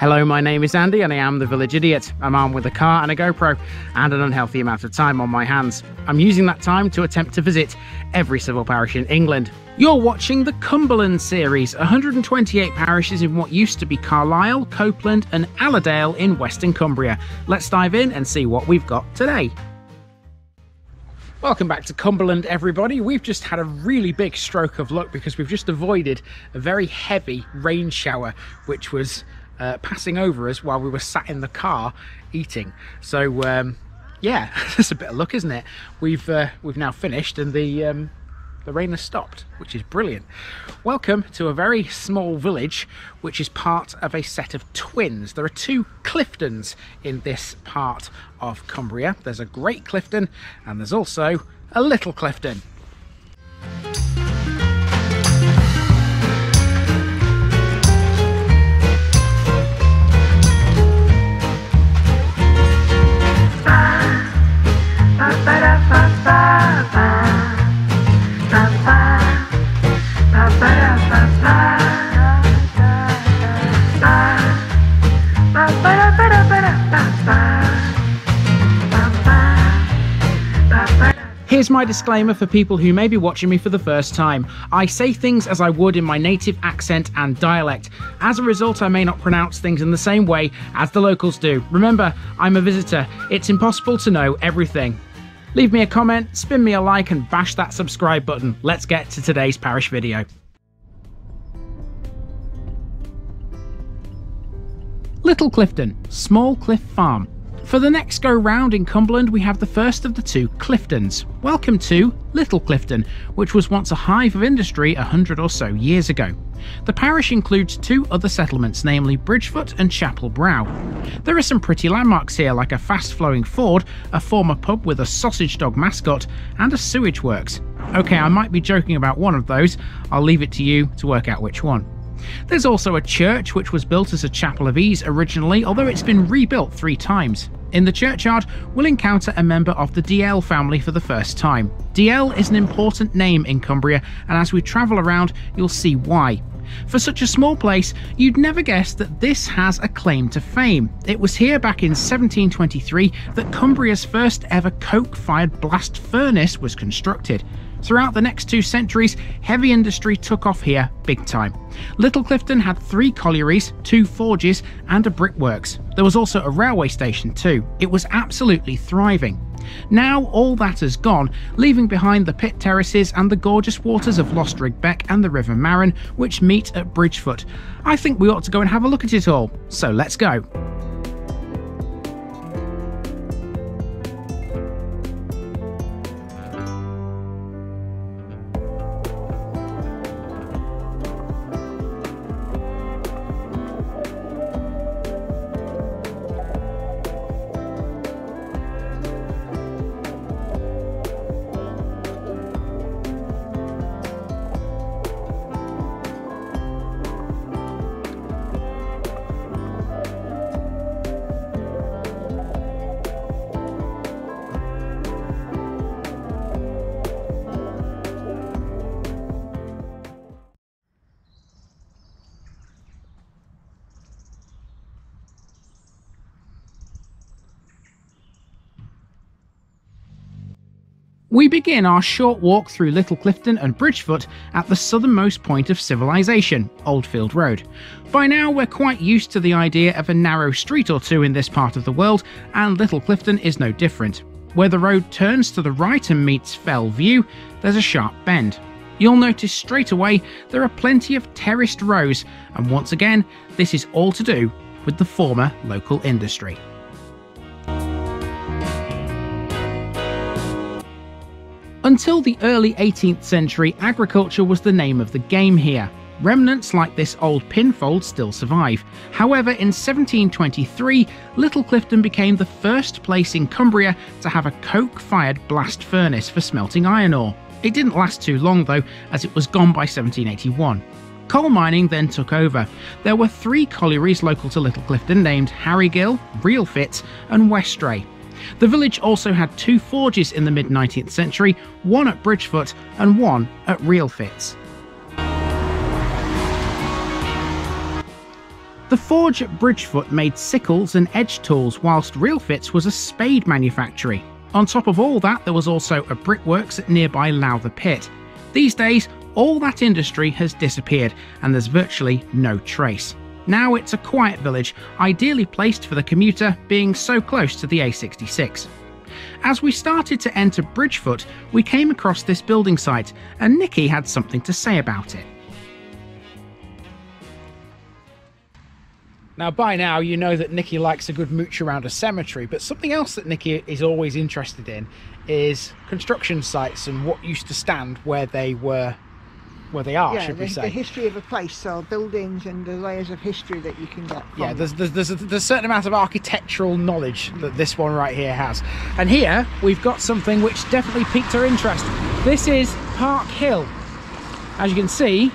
Hello, my name is Andy and I am the Village Idiot. I'm armed with a car and a GoPro and an unhealthy amount of time on my hands. I'm using that time to attempt to visit every civil parish in England. You're watching the Cumberland series, 128 parishes in what used to be Carlisle, Copeland and Allerdale in Western Cumbria. Let's dive in and see what we've got today. Welcome back to Cumberland, everybody. We've just had a really big stroke of luck because we've just avoided a very heavy rain shower, which was passing over us while we were sat in the car eating. So yeah, that's a bit of luck, isn't it? We've now finished and the rain has stopped, which is brilliant. Welcome to a very small village, which is part of a set of twins. There are two Cliftons in this part of Cumbria. There's a Great Clifton and there's also a Little Clifton. Here's my disclaimer for people who may be watching me for the first time. I say things as I would in my native accent and dialect. As a result, I may not pronounce things in the same way as the locals do. Remember, I'm a visitor. It's impossible to know everything. Leave me a comment, spin me a like and bash that subscribe button. Let's get to today's parish video. Little Clifton, Small Cliff Farm. For the next go round in Cumberland, we have the first of the two Cliftons. Welcome to Little Clifton, which was once a hive of industry 100 or so years ago. The parish includes two other settlements, namely Bridgefoot and Chapel Brow. There are some pretty landmarks here, like a fast-flowing ford, a former pub with a sausage dog mascot, and a sewage works. Okay, I might be joking about one of those. I'll leave it to you to work out which one. There's also a church which was built as a chapel of ease originally, although it's been rebuilt 3 times. In the churchyard, we'll encounter a member of the Dalzell family for the first time. Dalzell is an important name in Cumbria, and as we travel around, you'll see why. For such a small place, you'd never guess that this has a claim to fame. It was here back in 1723 that Cumbria's first ever coke-fired blast furnace was constructed. Throughout the next 2 centuries, heavy industry took off here big time. Little Clifton had 3 collieries, 2 forges and a brickworks. There was also a railway station too. It was absolutely thriving. Now all that has gone, leaving behind the pit terraces and the gorgeous waters of Lostrigg Beck and the River Marron, which meet at Bridgefoot. I think we ought to go and have a look at it all, so let's go. We begin our short walk through Little Clifton and Bridgefoot at the southernmost point of civilization, Oldfield Road. By now we're quite used to the idea of a narrow street or two in this part of the world, and Little Clifton is no different. Where the road turns to the right and meets Fell View, there's a sharp bend. You'll notice straight away there are plenty of terraced rows, and once again this is all to do with the former local industry. Until the early 18th century, agriculture was the name of the game here. Remnants like this old pinfold still survive. However, in 1723, Little Clifton became the first place in Cumbria to have a coke-fired blast furnace for smelting iron ore. It didn't last too long though, as it was gone by 1781. Coal mining then took over. There were 3 collieries local to Little Clifton named Harrygill, Reelfits and Westray. The village also had 2 forges in the mid-19th century, one at Bridgefoot and one at Reelfits. The forge at Bridgefoot made sickles and edge tools, whilst Reelfits was a spade manufactory. On top of all that, there was also a Brickworks at nearby Lowther Pit. These days, all that industry has disappeared and there's virtually no trace. Now it's a quiet village, ideally placed for the commuter, being so close to the A66. As we started to enter Bridgefoot, we came across this building site, and Nikki had something to say about it. Now, by now, you know that Nikki likes a good mooch around a cemetery, but something else that Nikki is always interested in is construction sites and what used to stand where they are, should we say. The history of a place, so buildings and the layers of history that you can get from. Yeah, there's a certain amount of architectural knowledge that this one right here has. And here, we've got something which definitely piqued our interest. This is Park Hill. As you can see,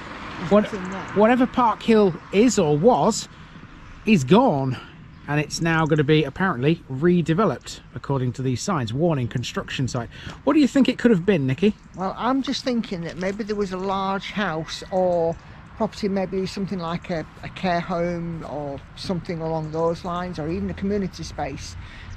whatever Park Hill is or was, is gone, and it's now going to be apparently redeveloped according to these signs. Warning, construction site. What do you think it could have been, Nikki? Well, I'm just thinking that maybe there was a large house or property, maybe something like a care home or something along those lines, or even a community space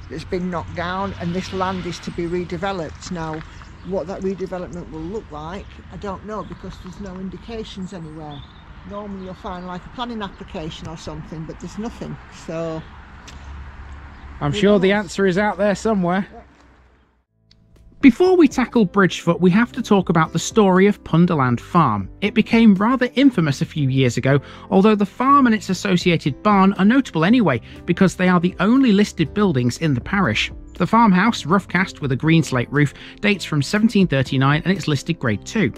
that's been knocked down, and this land is to be redeveloped. Now, what that redevelopment will look like, I don't know, because there's no indications anywhere. Normally you'll find like a planning application or something, but there's nothing, so I'm sure the answer is out there somewhere. Before we tackle Bridgefoot, we have to talk about the story of Punderland Farm. It became rather infamous a few years ago, although the farm and its associated barn are notable anyway, because they are the only listed buildings in the parish. The farmhouse, rough cast with a green slate roof, dates from 1739 and it's listed Grade 2.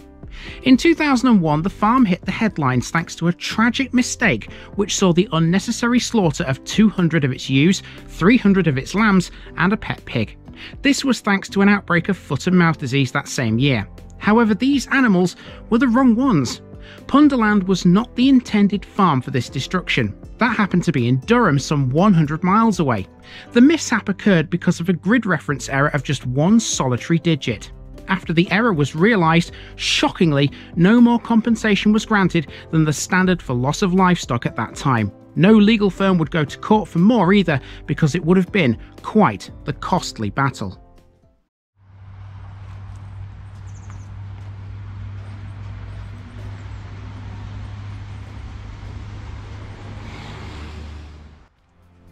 In 2001, the farm hit the headlines thanks to a tragic mistake which saw the unnecessary slaughter of 200 of its ewes, 300 of its lambs, and a pet pig. This was thanks to an outbreak of foot and mouth disease that same year. However, these animals were the wrong ones. Punderland was not the intended farm for this destruction. That happened to be in Durham, some 100 miles away. The mishap occurred because of a grid reference error of just one solitary digit. After the error was realised, shockingly, no more compensation was granted than the standard for loss of livestock at that time. No legal firm would go to court for more either, because it would have been quite the costly battle.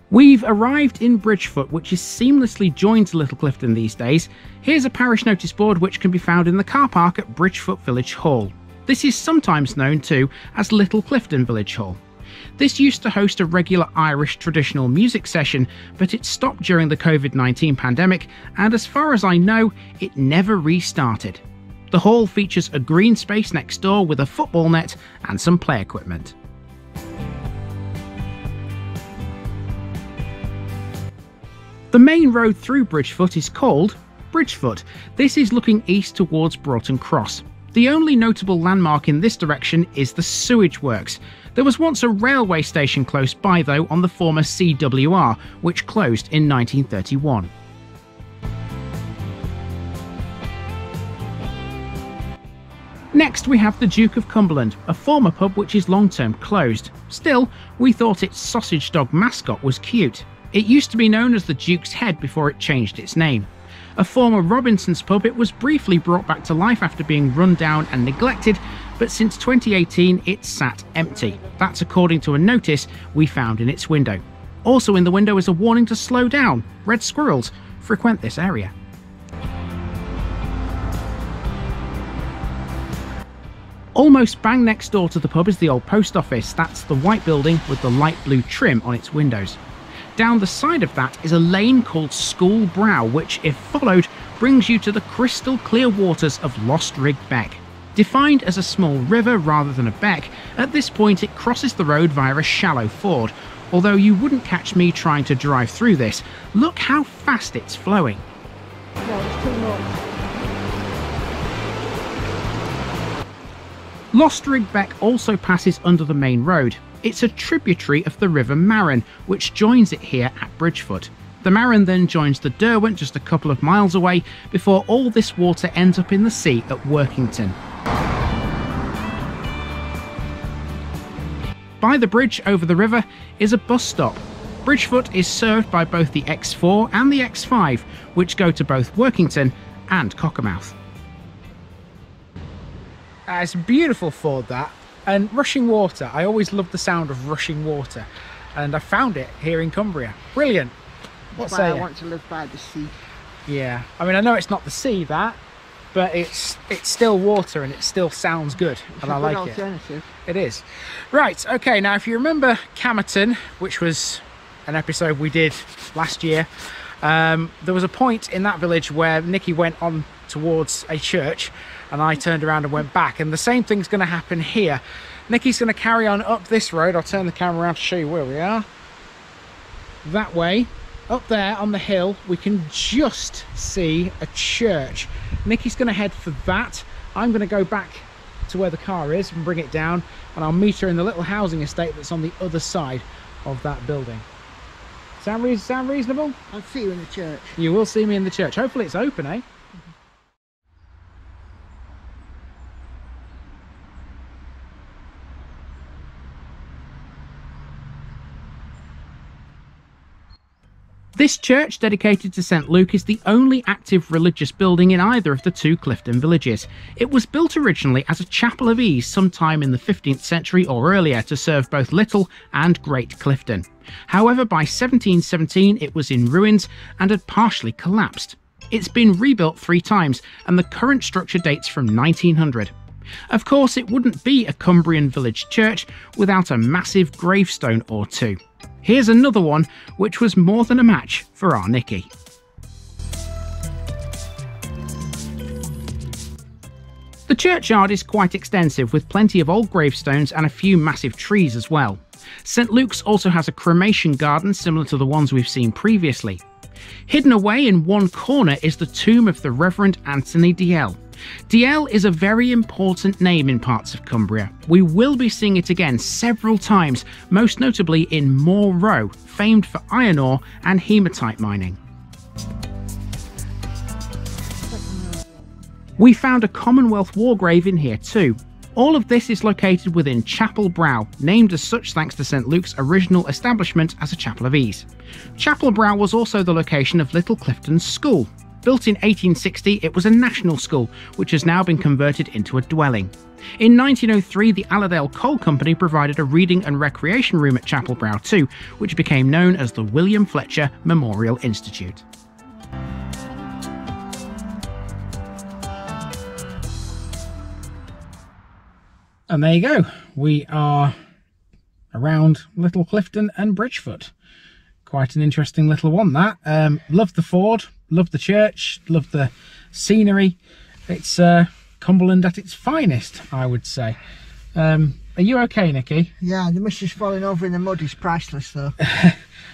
We've arrived in Bridgefoot, which is seamlessly joined to Little Clifton these days. Here's a parish notice board which can be found in the car park at Bridgefoot Village Hall. This is sometimes known too as Little Clifton Village Hall. This used to host a regular Irish traditional music session, but it stopped during the COVID-19 pandemic, and as far as I know, it never restarted. The hall features a green space next door with a football net and some play equipment. The main road through Bridgefoot is called Bridgefoot. This is looking east towards Broughton Cross. The only notable landmark in this direction is the Sewage works. There was once a railway station close by though, on the former CWR, which closed in 1931. Next we have the Duke of Cumberland, a former pub which is long-term closed. Still, we thought its sausage dog mascot was cute. It used to be known as the Duke's Head before it changed its name. A former Robinson's pub, it was briefly brought back to life after being run down and neglected, but since 2018 it sat empty. That's according to a notice we found in its window. Also in the window is a warning to slow down. Red squirrels frequent this area. Almost bang next door to the pub is the old post office. That's the white building with the light blue trim on its windows. Down the side of that is a lane called School Brow, which, if followed, brings you to the crystal clear waters of Lost Rig Beck. Defined as a small river rather than a beck, at this point it crosses the road via a shallow ford, although you wouldn't catch me trying to drive through this. Look how fast it's flowing. No, it's too much. Lost Rig Beck also passes under the main road. It's a tributary of the River Marron, which joins it here at Bridgefoot. The Marron then joins the Derwent just a couple of miles away, before all this water ends up in the sea at Workington. By the bridge over the river is a bus stop. Bridgefoot is served by both the X4 and the X5, which go to both Workington and Cockermouth. It's a beautiful ford, that. And rushing water. I always love the sound of rushing water. And I found it here in Cumbria. Brilliant. What say you? I want to live by the sea. Yeah. I mean, I know it's not the sea, that, but it's still water and it still sounds good. It's and a I good like alternative. it. It is. Right, okay, now if you remember Camerton, which was an episode we did last year, there was a point in that village where Nikki went on towards a church and I turned around and went back, and the same thing's going to happen here. Nikki's going to carry on up this road. I'll turn the camera around to show you where we are. That way, up there on the hill, we can just see a church. Nikki's going to head for that. I'm going to go back to where the car is and bring it down, and I'll meet her in the little housing estate that's on the other side of that building. Sound reasonable? I'll see you in the church. You will see me in the church. Hopefully it's open, eh? This church, dedicated to St Luke, is the only active religious building in either of the two Clifton villages. It was built originally as a chapel of ease sometime in the 15th century or earlier to serve both Little and Great Clifton. However, by 1717 it was in ruins and had partially collapsed. It's been rebuilt 3 times, and the current structure dates from 1900. Of course, it wouldn't be a Cumbrian village church without a massive gravestone or two. Here's another one, which was more than a match for our Nikki. The churchyard is quite extensive, with plenty of old gravestones and a few massive trees as well. St Luke's also has a cremation garden similar to the ones we've seen previously. Hidden away in one corner is the tomb of the Reverend Anthony Dalzell. Dalzell is a very important name in parts of Cumbria. We will be seeing it again several times, most notably in Moore Row, famed for iron ore and hematite mining. We found a Commonwealth war grave in here too. All of this is located within Chapel Brow, named as such thanks to St Luke's original establishment as a chapel of ease. Chapel Brow was also the location of Little Clifton's school. Built in 1860, it was a national school, which has now been converted into a dwelling. In 1903, the Allerdale Coal Company provided a reading and recreation room at Chapel Brow too, which became known as the William Fletcher Memorial Institute. And there you go, we are around Little Clifton and Bridgefoot. Quite an interesting little one, that. Love the ford, love the church, love the scenery. It's Cumberland at its finest, I would say. Are you okay, Nikki? Yeah, the missus falling over in the mud is priceless though.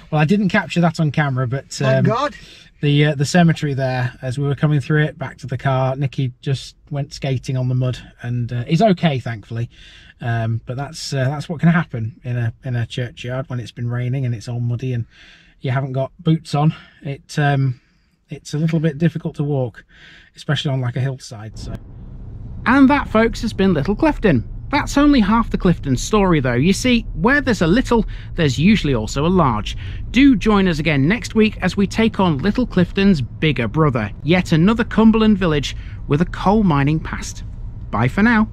Well, I didn't capture that on camera, but thank God. The cemetery there, as we were coming through it back to the car, Nikki just went skating on the mud and is okay, thankfully. But that's what can happen in a churchyard when it's been raining and it's all muddy and you haven't got boots on. It's a little bit difficult to walk, especially on like a hillside. So. And that, folks, has been Little Clifton. That's only half the Clifton story though. You see, where there's a little, there's usually also a large. Do join us again next week as we take on Little Clifton's bigger brother, yet another Cumberland village with a coal mining past. Bye for now.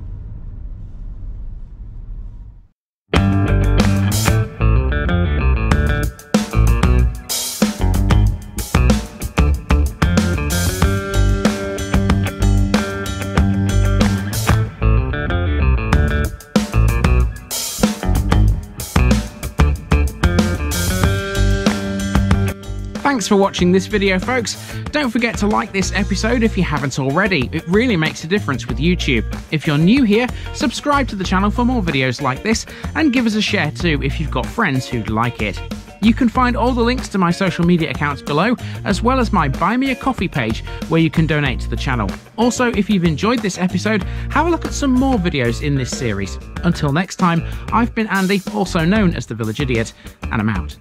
Thanks for watching this video, folks. Don't forget to like this episode if you haven't already. It really makes a difference with YouTube. If you're new here, subscribe to the channel for more videos like this, and give us a share too if you've got friends who'd like it. You can find all the links to my social media accounts below, as well as my Buy Me a Coffee page where you can donate to the channel. Also, if you've enjoyed this episode, have a look at some more videos in this series. Until next time, I've been Andy, also known as the Village Idiot, and I'm out.